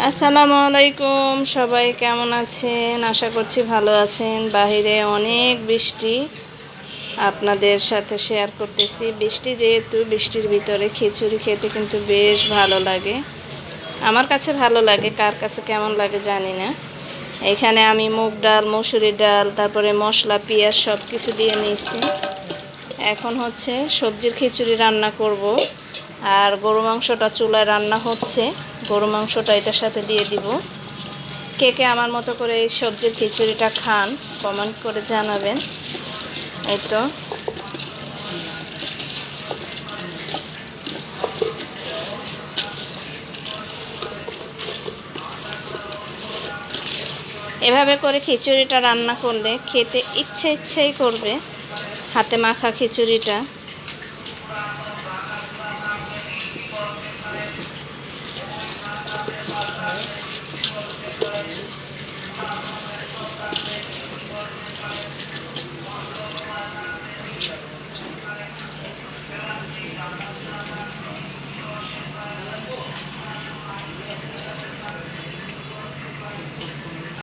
আসসালামু আলাইকুম, সবাই কেমন আছেন? আশা করছি ভালো আছেন। বাহিরে অনেক বৃষ্টি, আপনাদের সাথে শেয়ার করতেছি। বৃষ্টি যেহেতু, বৃষ্টির ভিতরে খিচুড়ি খেতে কিন্তু বেশ ভালো লাগে। আমার কাছে ভালো লাগে, কার কাছে কেমন লাগে জানি না। এখানে আমি মুগ ডাল, মসুরি ডাল, তারপরে মশলা, পেঁয়াজ সব কিছু দিয়ে নিয়েছি। এখন হচ্ছে সবজির খিচুড়ি রান্না করব। আর গরু মাংসটা চুলায় রান্না হচ্ছে। গরু মাংসটা এটার সাথে দিয়ে দিব। কে কে আমার মতো করে এই সবজির খিচুড়িটা খান, কমেন্ট করে জানাবেন। এই তো এভাবে করে খিচুড়িটা রান্না করলে খেতে ইচ্ছেই করবে। হাতে মাখা খিচুড়িটা